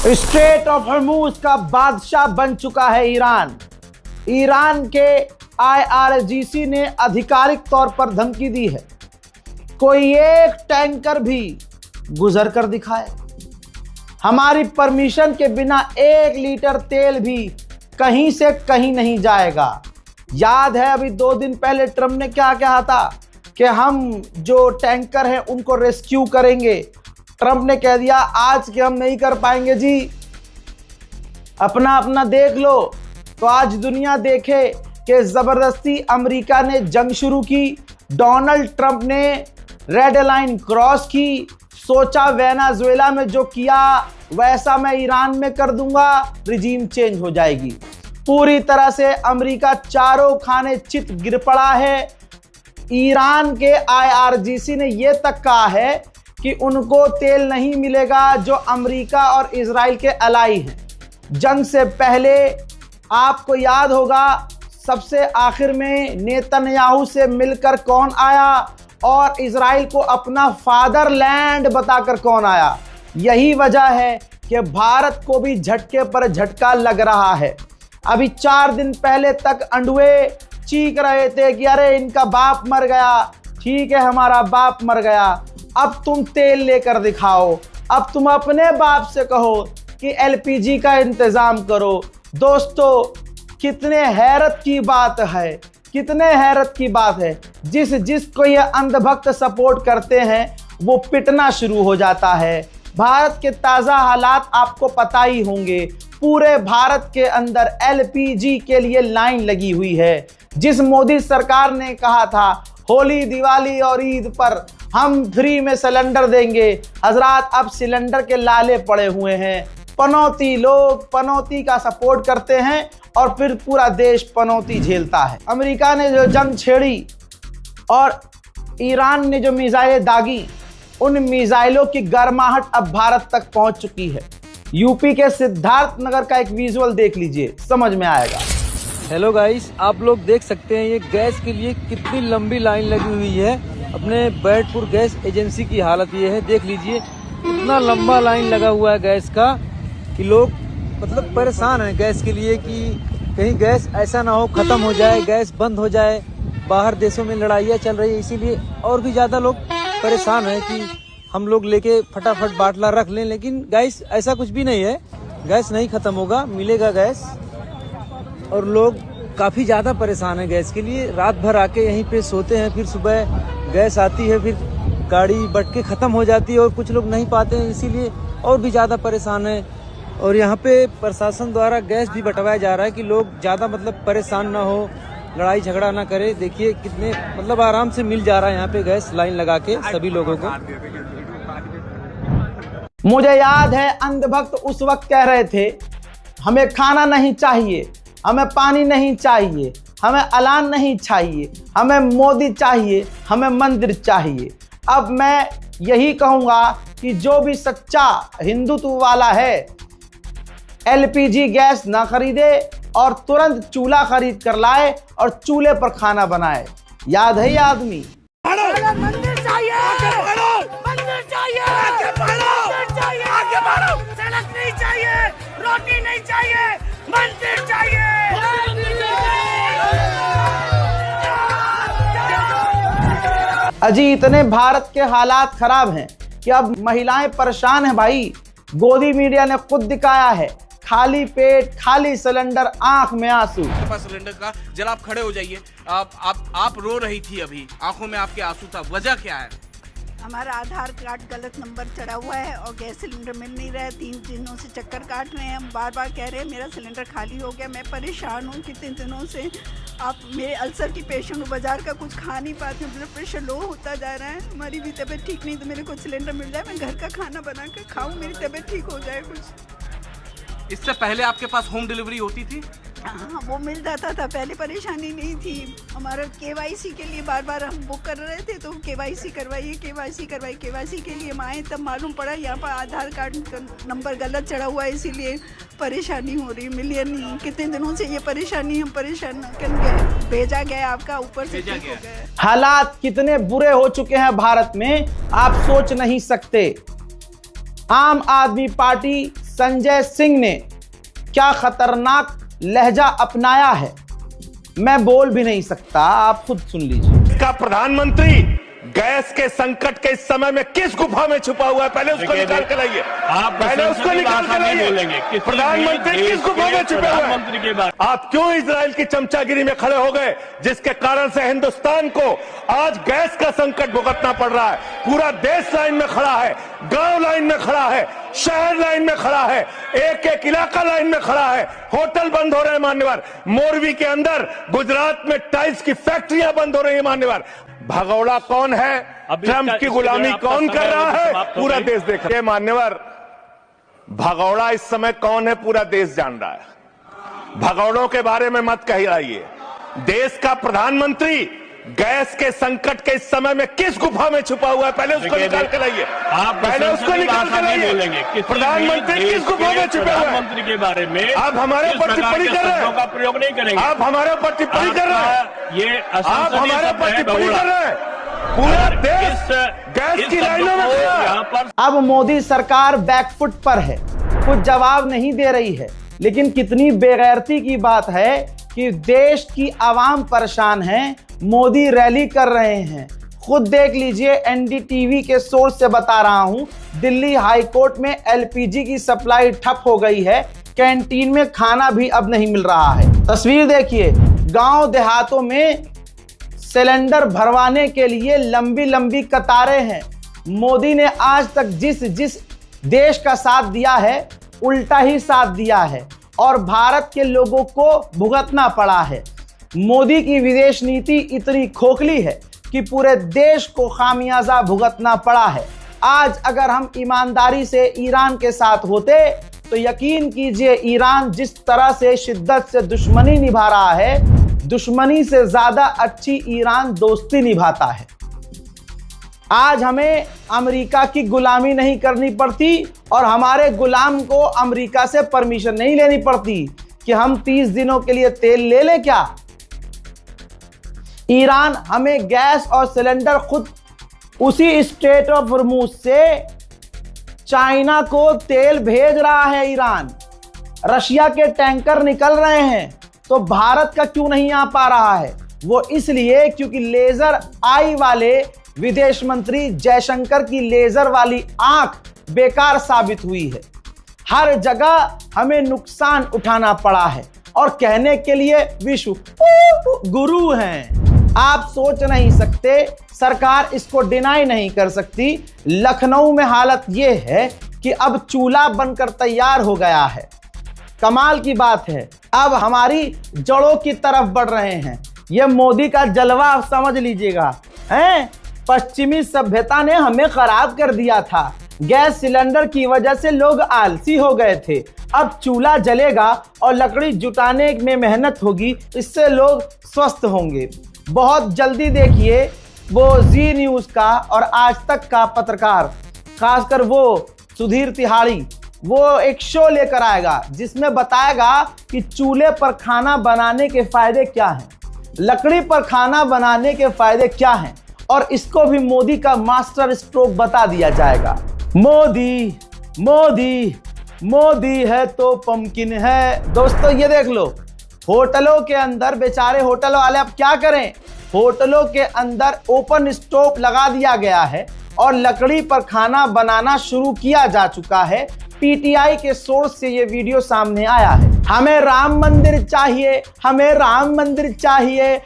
Straight of Hormuz का बादशाह बन चुका है ईरान। ईरान के IRGC ने आधिकारिक तौर पर धमकी दी है, कोई एक टैंकर भी गुजर कर दिखाए, हमारी परमिशन के बिना 1 लीटर तेल भी कहीं से कहीं नहीं जाएगा। याद है अभी 2 दिन पहले ट्रम्प ने क्या कहा था कि हम जो टैंकर हैं उनको रेस्क्यू करेंगे। ट्रम्प ने कह दिया आज के हम नहीं कर पाएंगे जी, अपना अपना देख लो। तो आज दुनिया देखे कि जबरदस्ती अमेरिका ने जंग शुरू की, डोनाल्ड ट्रंप ने रेड लाइन क्रॉस की, सोचा वेनेजुएला में जो किया वैसा मैं ईरान में कर दूंगा, रिजीम चेंज हो जाएगी। पूरी तरह से अमेरिका चारों खाने चित गिर पड़ा है। ईरान के IRGC ने यह तक कहा है कि उनको तेल नहीं मिलेगा जो अमेरिका और इजराइल के अलाई हैं। जंग से पहले आपको याद होगा सबसे आखिर में नेतन्याहू से मिलकर कौन आया और इजराइल को अपना फादरलैंड बताकर कौन आया। यही वजह है कि भारत को भी झटके पर झटका लग रहा है। अभी 4 दिन पहले तक अंडुए चीख रहे थे कि अरे इनका बाप मर गया, ठीक है हमारा बाप मर गया, अब तुम तेल लेकर दिखाओ, अब तुम अपने बाप से कहो कि LPG का इंतजाम करो। दोस्तों कितने हैरत की बात है, कितने हैरत की बात है। जिसको ये अंधभक्त सपोर्ट करते हैं वो पिटना शुरू हो जाता है। भारत के ताज़ा हालात आपको पता ही होंगे। पूरे भारत के अंदर LPG के लिए लाइन लगी हुई है। जिस मोदी सरकार ने कहा था होली दिवाली और ईद पर हम फ्री में सिलेंडर देंगे, हजरात अब सिलेंडर के लाले पड़े हुए हैं। पनौती लोग पनौती का सपोर्ट करते हैं और फिर पूरा देश पनौती झेलता है। अमेरिका ने जो जंग छेड़ी और ईरान ने जो मिसाइलें दागी, उन मिसाइलों की गर्माहट अब भारत तक पहुंच चुकी है। यूपी के सिद्धार्थनगर का एक विजुअल देख लीजिए, समझ में आएगा। हेलो गाइस, आप लोग देख सकते हैं ये गैस के लिए कितनी लंबी लाइन लगी हुई है। अपने बैरकपुर गैस एजेंसी की हालत ये है, देख लीजिए इतना लंबा लाइन लगा हुआ है गैस का कि लोग मतलब परेशान हैं गैस के लिए कि कहीं गैस ऐसा ना हो खत्म हो जाए, गैस बंद हो जाए। बाहर देशों में लड़ाइयाँ चल रही है, इसीलिए और भी ज़्यादा लोग परेशान हैं कि हम लोग लेके फटाफट बाटला रख लें। लेकिन गैस ऐसा कुछ भी नहीं है, गैस नहीं खत्म होगा, मिलेगा गैस। और लोग काफ़ी ज़्यादा परेशान हैं गैस के लिए। रात भर आके यहीं पे सोते हैं, फिर सुबह गैस आती है, फिर गाड़ी बट के ख़त्म हो जाती है और कुछ लोग नहीं पाते हैं, इसीलिए और भी ज़्यादा परेशान हैं। और यहाँ पे प्रशासन द्वारा गैस भी बंटवाया जा रहा है कि लोग ज़्यादा मतलब परेशान ना हो, लड़ाई झगड़ा ना करे। देखिए कितने मतलब आराम से मिल जा रहा है यहाँ पे गैस लाइन लगा के सभी लोगों को। मुझे याद है अंधभक्त उस वक्त कह रहे थे हमें खाना नहीं चाहिए, हमें पानी नहीं चाहिए, हमें अलान नहीं चाहिए, हमें मोदी चाहिए, हमें मंदिर चाहिए। अब मैं यही कहूँगा कि जो भी सच्चा हिंदुत्व वाला है LPG गैस ना खरीदे और तुरंत चूल्हा खरीद कर लाए और चूल्हे पर खाना बनाए। याद है ये आदमी। मंदिर चाहिए, मंदिर चाहिए, आगे बढ़ो, सड़क नहीं चाहिए, रोटी नहीं चाहिए, मंदिर चाहिए। अजी इतने भारत के हालात खराब हैं कि अब महिलाएं परेशान हैं भाई। गोदी मीडिया ने खुद दिखाया है, खाली पेट खाली सिलेंडर, आंख में आंसू। सिलेंडर का जरा आप खड़े हो जाइए। आप रो रही थी, अभी आंखों में आपके आंसू था, वजह क्या है? हमारा आधार कार्ड गलत नंबर चढ़ा हुआ है और गैस सिलेंडर मिल नहीं रहा है। 3 दिनों से चक्कर काट रहे हैं, हम बार बार कह रहे हैं मेरा सिलेंडर खाली हो गया। मैं परेशान हूँ कितने दिनों से। आप मेरे अल्सर की पेशेंट हूँ, बाजार का कुछ खा नहीं पाती हूँ, ब्लड प्रेशर लो होता जा रहा है। हमारी भी तबीयत ठीक नहीं, तो मेरे को सिलेंडर मिल जाए, मैं घर का खाना बना कर खाऊँ, मेरी तबीयत ठीक हो जाए कुछ। इससे पहले आपके पास होम डिलीवरी होती थी? हाँ, वो मिल जाता था, पहले परेशानी नहीं थी। हमारा KYC के लिए बार बार हम बुक कर रहे थे, तो KYC करवाइए, KYC करवाइए। KYC के लिए हम आए तब मालूम पड़ा यहाँ पर आधार कार्ड का नंबर गलत चढ़ा हुआ है, इसीलिए परेशानी हो रही। मिलियन नहीं, कितने दिनों से ये परेशानी, हम परेशान कर भेजा गया आपका, ऊपर से ठीक हो गया। हालात कितने बुरे हो चुके हैं भारत में आप सोच नहीं सकते। आम आदमी पार्टी संजय सिंह ने क्या खतरनाक लहजा अपनाया है, मैं बोल भी नहीं सकता, आप खुद सुन लीजिए। का प्रधानमंत्री गैस के संकट के इस समय में किस गुफा में छुपा हुआ है, पहले उसको निकाल के लाइए। आप पहले उसको निकाल के लाइए। प्रधानमंत्री किस गुफा में छुपे हुए हैं? आप क्यों इजराइल की चमचागिरी में खड़े हो गए, जिसके कारण से हिंदुस्तान को आज गैस का संकट भुगतना पड़ रहा है। पूरा देश लाइन में खड़ा है, गांव लाइन में खड़ा है, शहर लाइन में खड़ा है, एक एक इलाका लाइन में खड़ा है। होटल बंद हो रहे हैं मान्यवर, मोरवी के अंदर गुजरात में टाइल्स की फैक्ट्रियां बंद हो रही है मान्यवर। भगौड़ा कौन है, ट्रंप की गुलामी कौन कर रहा है, पूरा देश देख रहा है मान्यवर। भगौड़ा इस समय कौन है, पूरा देश जान रहा है। भगौड़ों के बारे में मत कहिए। देश का प्रधानमंत्री गैस के संकट के इस समय में किस गुफा में छुपा हुआ है, पहले उसको निकाल के लाइए। आप पहले उसको निकाल के लाइए। प्रधानमंत्री किस गुफा में छुपे हुए हैं के बारे में आप हमारे ऊपर टिप्पणी कर रहे हैं, प्रयोग नहीं करेंगे। आप हमारे ऊपर टिप्पणी कर रहे हैं, ये आप हमारे ऊपर टिप्पणी कर रहे हैं। पूरा देश गैस की लाइनों में खड़ा है। अब मोदी सरकार बैकफुट पर है, कुछ जवाब नहीं दे रही है। लेकिन कितनी बेगैरती की बात है कि देश की आवाम परेशान है, मोदी रैली कर रहे हैं। खुद देख लीजिए, एनडीटीवी के सोर्स से बता रहा हूं, दिल्ली हाई कोर्ट में एलपीजी की सप्लाई ठप हो गई है, कैंटीन में खाना भी अब नहीं मिल रहा है। तस्वीर देखिए, गांव देहातों में सिलेंडर भरवाने के लिए लंबी लंबी कतारें हैं। मोदी ने आज तक जिस देश का साथ दिया है, उल्टा ही साथ दिया है और भारत के लोगों को भुगतना पड़ा है। मोदी की विदेश नीति इतनी खोखली है कि पूरे देश को खामियाजा भुगतना पड़ा है। आज अगर हम ईमानदारी से ईरान के साथ होते तो यकीन कीजिए, ईरान जिस तरह से शिद्दत से दुश्मनी निभा रहा है, दुश्मनी से ज्यादा अच्छी ईरान दोस्ती निभाता है। आज हमें अमेरिका की गुलामी नहीं करनी पड़ती और हमारे गुलाम को अमेरिका से परमिशन नहीं लेनी पड़ती कि हम 30 दिनों के लिए तेल ले लें। क्या ईरान हमें गैस और सिलेंडर खुद उसी स्ट्रेट ऑफ हॉर्मुज से चाइना को तेल भेज रहा है। ईरान, रशिया के टैंकर निकल रहे हैं, तो भारत का क्यों नहीं आ पा रहा है? वो इसलिए क्योंकि लेजर आई वाले विदेश मंत्री जयशंकर की लेजर वाली आंख बेकार साबित हुई है। हर जगह हमें नुकसान उठाना पड़ा है और कहने के लिए विश्व गुरु हैं। आप सोच नहीं सकते, सरकार इसको डिनाई नहीं कर सकती। लखनऊ में हालत यह है कि अब चूल्हा बनकर तैयार हो गया है। कमाल की बात है, अब हमारी जड़ों की तरफ बढ़ रहे हैं। यह मोदी का जलवा समझ लीजिएगा। हैं, पश्चिमी सभ्यता ने हमें खराब कर दिया था। गैस सिलेंडर की वजह से लोग आलसी हो गए थे। अब चूल्हा जलेगा और लकड़ी जुटाने में मेहनत होगी, इससे लोग स्वस्थ होंगे। बहुत जल्दी देखिए, वो जी न्यूज का और आज तक का पत्रकार, खासकर वो सुधीर तिहाड़ी, वो एक शो लेकर आएगा जिसमें बताएगा कि चूल्हे पर खाना बनाने के फायदे क्या हैं, लकड़ी पर खाना बनाने के फायदे क्या हैं, और इसको भी मोदी का मास्टर स्ट्रोक बता दिया जाएगा। मोदी मोदी मोदी है तो पंपकिन है। दोस्तों ये देख लो, होटलों के अंदर बेचारे होटल वाले अब क्या करें, होटलों के अंदर ओपन स्टोव लगा दिया गया है और लकड़ी पर खाना बनाना शुरू किया जा चुका है। पीटीआई के सोर्स से ये वीडियो सामने आया है। हमें राम मंदिर चाहिए, हमें राम मंदिर चाहिए।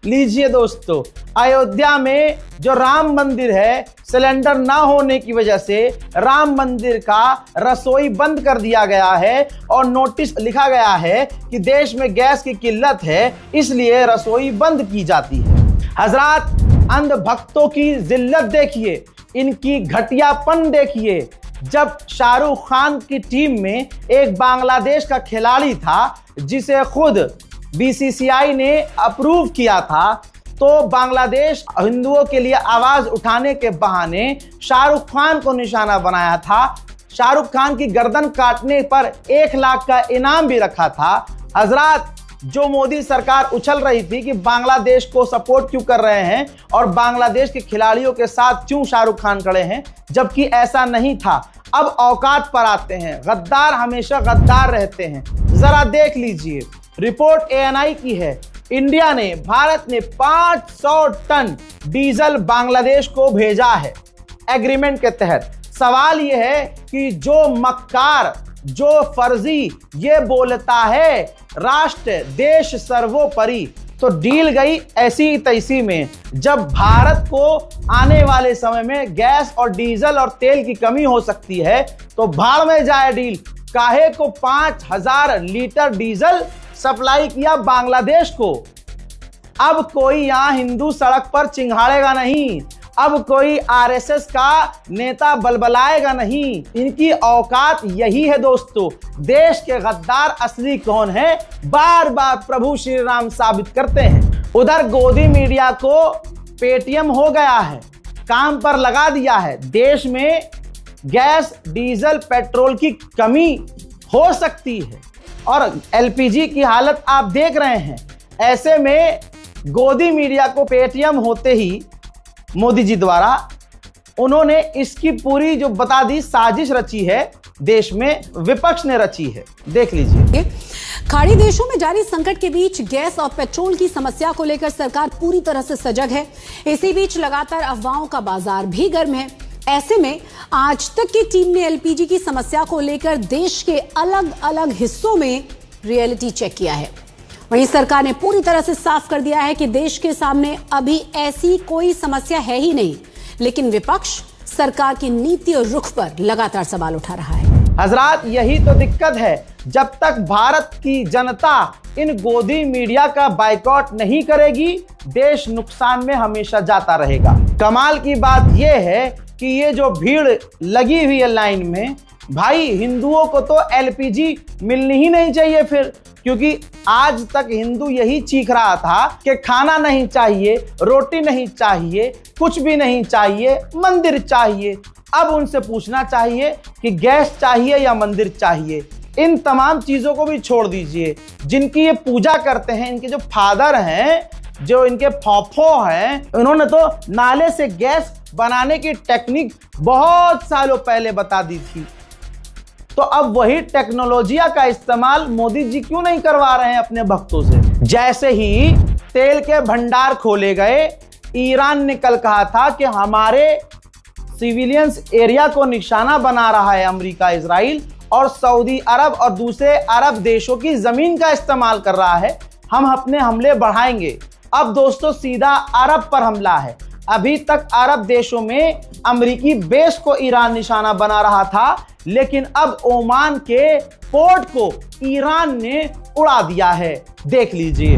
लीजिए दोस्तों, अयोध्या में जो राम मंदिर है, सिलेंडर ना होने की वजह से राम मंदिर का रसोई बंद कर दिया गया है और नोटिस लिखा गया है कि देश में गैस की किल्लत है, इसलिए रसोई बंद की जाती है। हजरात, अंध भक्तों की जिल्लत देखिए, इनकी घटियापन देखिए। जब शाहरुख खान की टीम में एक बांग्लादेश का खिलाड़ी था जिसे खुद बीसीसीआई ने अप्रूव किया था, तो बांग्लादेश हिंदुओं के लिए आवाज उठाने के बहाने शाहरुख खान को निशाना बनाया था। शाहरुख खान की गर्दन काटने पर 1 लाख का इनाम भी रखा था। हजरात, जो मोदी सरकार उछल रही थी कि बांग्लादेश को सपोर्ट क्यों कर रहे हैं और बांग्लादेश के खिलाड़ियों के साथ क्यों शाहरुख खान खड़े हैं, जबकि ऐसा नहीं था। अब औकात पर आते हैं। गद्दार हमेशा गद्दार रहते हैं। जरा देख लीजिए, रिपोर्ट ANI की है। इंडिया ने, भारत ने 500 टन डीजल बांग्लादेश को भेजा है एग्रीमेंट के तहत। सवाल यह है कि जो मक्कार, जो फर्जी ये बोलता है राष्ट्र देश सर्वोपरि, तो डील गई ऐसी तैसी में। जब भारत को आने वाले समय में गैस और डीजल और तेल की कमी हो सकती है तो भाड़ में जाए डील। काहे को 5000 लीटर डीजल सप्लाई किया बांग्लादेश को। अब कोई यहां हिंदू सड़क पर चिंघाड़ेगा नहीं, अब कोई RSS का नेता बलबलाएगा नहीं। इनकी औकात यही है दोस्तों। देश के गद्दार असली कौन है, बार बार प्रभु श्री राम साबित करते हैं। उधर गोदी मीडिया को पेटीएम हो गया है, काम पर लगा दिया है। देश में गैस, डीजल, पेट्रोल की कमी हो सकती है और LPG की हालत आप देख रहे हैं। ऐसे में गोदी मीडिया को पेटीएम होते ही मोदी जी द्वारा उन्होंने इसकी पूरी जो बता दी साजिश रची है, देश में विपक्ष ने रची है। देख लीजिए। खाड़ी देशों में जारी संकट के बीच गैस और पेट्रोल की समस्या को लेकर सरकार पूरी तरह से सजग है। इसी बीच लगातार अफवाहों का बाजार भी गर्म है। ऐसे में आज तक की टीम ने LPG की समस्या को लेकर देश के अलग अलग हिस्सों में रियलिटी चेक किया है। वहीं सरकार ने पूरी तरह से साफ कर दिया है कि देश के सामने अभी ऐसी कोई समस्या है ही नहीं, लेकिन विपक्ष सरकार की नीति और रुख पर लगातार सवाल उठा रहा है। हजरात, यही तो दिक्कत है। जब तक भारत की जनता इन गोदी मीडिया का बायकॉट नहीं करेगी, देश नुकसान में हमेशा जाता रहेगा। कमाल की बात यह है कि ये जो भीड़ लगी हुई है लाइन में, भाई हिंदुओं को तो LPG मिलनी ही नहीं चाहिए फिर, क्योंकि आज तक हिंदू यही चीख रहा था कि खाना नहीं चाहिए, रोटी नहीं चाहिए, कुछ भी नहीं चाहिए, मंदिर चाहिए। अब उनसे पूछना चाहिए कि गैस चाहिए या मंदिर चाहिए। इन तमाम चीजों को भी छोड़ दीजिए। जिनकी ये पूजा करते हैं, इनके जो फादर हैं, जो इनके फॉफो हैं, उन्होंने तो नाले से गैस बनाने की टेक्निक बहुत सालों पहले बता दी थी। तो अब वही टेक्नोलॉजिया का इस्तेमाल मोदी जी क्यों नहीं करवा रहे हैं अपने भक्तों से। जैसे ही तेल के भंडार खोले गए, ईरान ने कल कहा था कि हमारे सिविलियंस एरिया को निशाना बना रहा है अमेरिका, इजराइल और सऊदी अरब और दूसरे अरब देशों की जमीन का इस्तेमाल कर रहा है, हम अपने हमले बढ़ाएंगे। अब दोस्तों सीधा अरब पर हमला है। अभी तक अरब देशों में अमेरिकी बेस को ईरान निशाना बना रहा था, लेकिन अब ओमान के पोर्ट को ईरान ने उड़ा दिया है। देख लीजिए।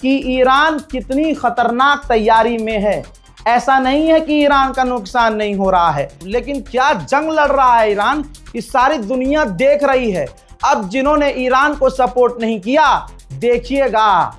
कि ईरान कितनी खतरनाक तैयारी में है। ऐसा नहीं है कि ईरान का नुकसान नहीं हो रहा है, लेकिन क्या जंग लड़ रहा है ईरान, ये सारी दुनिया देख रही है। अब जिन्होंने ईरान को सपोर्ट नहीं किया, देखिएगा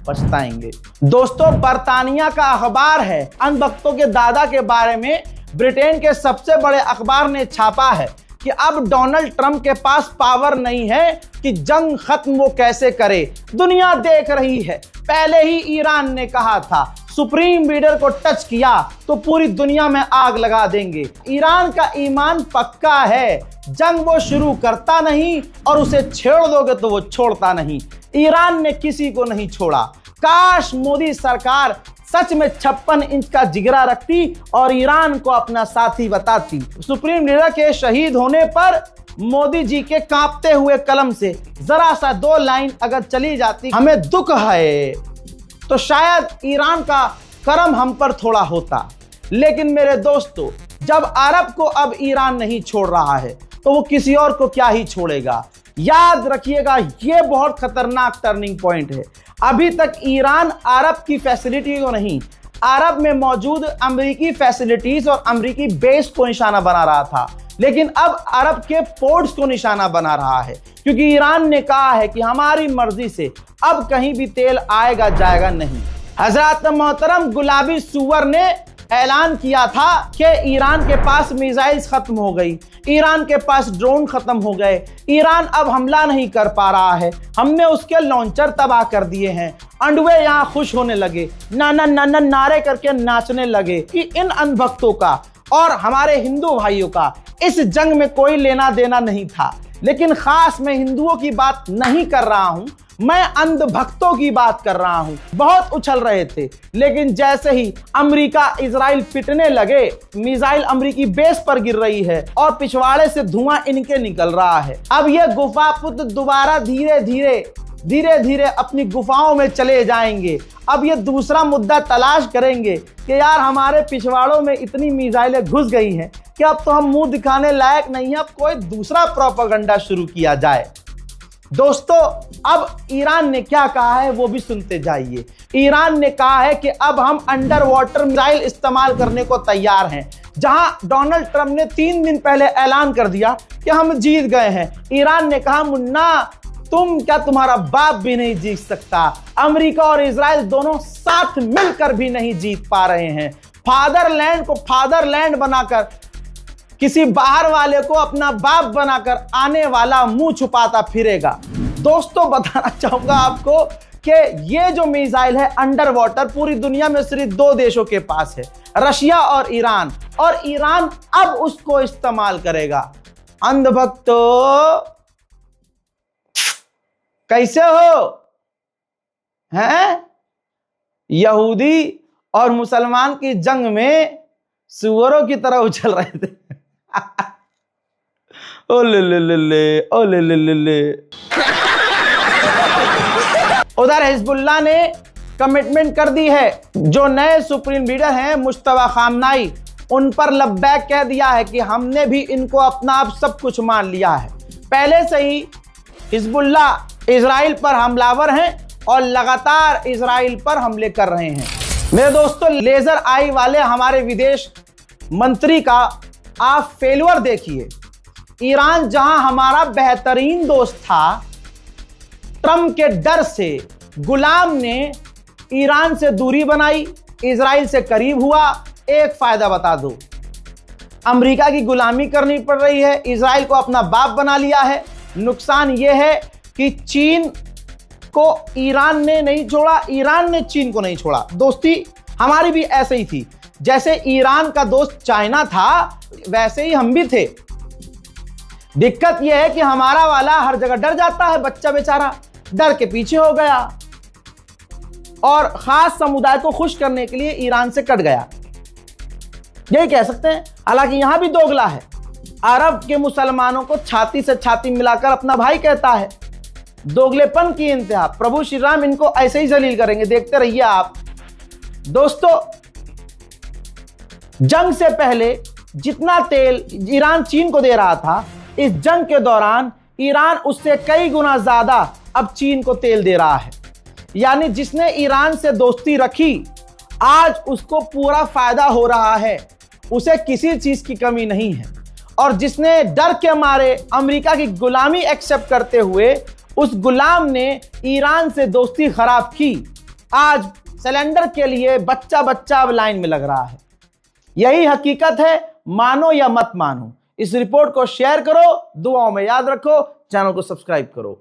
पछताएंगे। दोस्तों, बर्तानिया का अखबार है, अंधभक्तों के दादा के बारे में ब्रिटेन के सबसे बड़े अखबार ने छापा है कि अब डोनाल्ड ट्रंप के पास पावर नहीं है कि जंग खत्म वो कैसे करे। दुनिया देख रही है। पहले ही ईरान ने कहा था सुप्रीम लीडर को टच किया तो पूरी दुनिया में आग लगा देंगे। ईरान का ईमान पक्का है, जंग वो शुरू करता नहीं और उसे छेड़ दोगे तो वो छोड़ता नहीं। ईरान ने किसी को नहीं छोड़ा। काश मोदी सरकार सच में 56 इंच का जिगरा रखती और ईरान को अपना साथी बताती। सुप्रीम लीडर के शहीद होने पर मोदी जी के कांपते हुए कलम से जरा सा 2 लाइन अगर चली जाती, हमें दुख है, तो शायद ईरान का करम हम पर थोड़ा होता। लेकिन मेरे दोस्तों, जब अरब को अब ईरान नहीं छोड़ रहा है तो वो किसी और को क्या ही छोड़ेगा। याद रखिएगा, ये बहुत खतरनाक टर्निंग पॉइंट है। अभी तक ईरान अरब की फैसिलिटी को नहीं, अरब में मौजूद अमेरिकी फैसिलिटीज और अमेरिकी बेस को निशाना बना रहा था, लेकिन अब अरब के पोर्ट्स को निशाना बना रहा है, क्योंकि ईरान ने कहा है कि हमारी मर्जी से अब कहीं भी तेल आएगा जाएगा नहीं। हजरत मोहतरम गुलाबी सुअर ने ऐलान किया था कि ईरान के पास मिसाइल्स खत्म हो गई, ईरान के पास ड्रोन खत्म हो गए, ईरान अब हमला नहीं कर पा रहा है, हमने उसके लॉन्चर तबाह कर दिए हैं। अंडवे यहाँ खुश होने लगे, नाना नाना नारे करके नाचने लगे कि इन अंधभक्तों का और हमारे हिंदू भाइयों का इस जंग में कोई लेना देना नहीं था। लेकिन खास मैं हिंदुओं की बात नहीं कर रहा हूं, मैं अंधभक्तों की बात कर रहा हूं। बहुत उछल रहे थे, लेकिन जैसे ही अमेरिका इजराइल पिटने लगे, मिसाइल अमेरिकी बेस पर गिर रही है और पिछवाड़े से धुआं इनके निकल रहा है। अब ये गुफा पुत्र दोबारा धीरे धीरे अपनी गुफाओं में चले जाएंगे। अब ये दूसरा मुद्दा तलाश करेंगे कि यार हमारे पिछवाड़ों में इतनी मिसाइलें घुस गई हैं कि अब तो हम मुंह दिखाने लायक नहीं है, अब कोई दूसरा प्रोपेगेंडा शुरू किया जाए। दोस्तों, अब ईरान ने क्या कहा है वो भी सुनते जाइए। ईरान ने कहा है कि अब हम अंडर वाटर मिसाइल इस्तेमाल करने को तैयार हैं। जहां डोनाल्ड ट्रंप ने 3 दिन पहले ऐलान कर दिया कि हम जीत गए हैं, ईरान ने कहा मुन्ना तुम क्या, तुम्हारा बाप भी नहीं जीत सकता। अमेरिका और इजराइल दोनों साथ मिलकर भी नहीं जीत पा रहे हैं। फादरलैंड को फादरलैंड बनाकर किसी बाहर वाले को अपना बाप बनाकर आने वाला मुंह छुपाता फिरेगा। दोस्तों, बताना चाहूंगा आपको कि ये जो मिसाइल है अंडर वाटर पूरी दुनिया में सिर्फ 2 देशों के पास है, रशिया और ईरान अब उसको इस्तेमाल करेगा। अंधभक्तों, कैसे हो हैं? यहूदी और मुसलमान की जंग में सुअरों की तरह उछल रहे थे। ओ ले ले ले ले, ओ ले ले ले ले। उधर हिजबुल्लाह ने कमिटमेंट कर दी है। जो नए सुप्रीम लीडर हैं मुश्तबा खामनाई, उन पर लब्बैक कह दिया है कि हमने भी इनको अपना आप सब कुछ मान लिया है। पहले से ही हिजबुल्लाह इजराइल पर हमलावर हैं और लगातार इजराइल पर हमले कर रहे हैं। मेरे दोस्तों, लेजर आई वाले हमारे विदेश मंत्री का आप फेल्यूर देखिए। ईरान जहां हमारा बेहतरीन दोस्त था, ट्रंप के डर से गुलाम ने ईरान से दूरी बनाई, इजराइल से करीब हुआ। एक फायदा बता दो, अमेरिका की गुलामी करनी पड़ रही है, इजराइल को अपना बाप बना लिया है। नुकसान यह है कि चीन को ईरान ने नहीं छोड़ा, ईरान ने चीन को नहीं छोड़ा। दोस्ती हमारी भी ऐसे ही थी, जैसे ईरान का दोस्त चाइना था वैसे ही हम भी थे। दिक्कत यह है कि हमारा वाला हर जगह डर जाता है, बच्चा बेचारा डर के पीछे हो गया और खास समुदाय को खुश करने के लिए ईरान से कट गया, यही कह सकते हैं। हालांकि यहां भी दोगला है, अरब के मुसलमानों को छाती से छाती मिलाकर अपना भाई कहता है। दोगलेपन की इंतहा। प्रभु श्री राम इनको ऐसे ही जलील करेंगे, देखते रहिए आप। दोस्तों, जंग से पहले जितना तेल ईरान चीन को दे रहा था, इस जंग के दौरान ईरान उससे कई गुना ज्यादा अब चीन को तेल दे रहा है। यानी जिसने ईरान से दोस्ती रखी, आज उसको पूरा फायदा हो रहा है, उसे किसी चीज की कमी नहीं है। और जिसने डर के मारे अमेरिका की गुलामी एक्सेप्ट करते हुए उस गुलाम ने ईरान से दोस्ती खराब की, आज सिलेंडर के लिए बच्चा बच्चा अब लाइन में लग रहा है। यही हकीकत है, मानो या मत मानो। इस रिपोर्ट को शेयर करो, दुआओं में याद रखो, चैनल को सब्सक्राइब करो।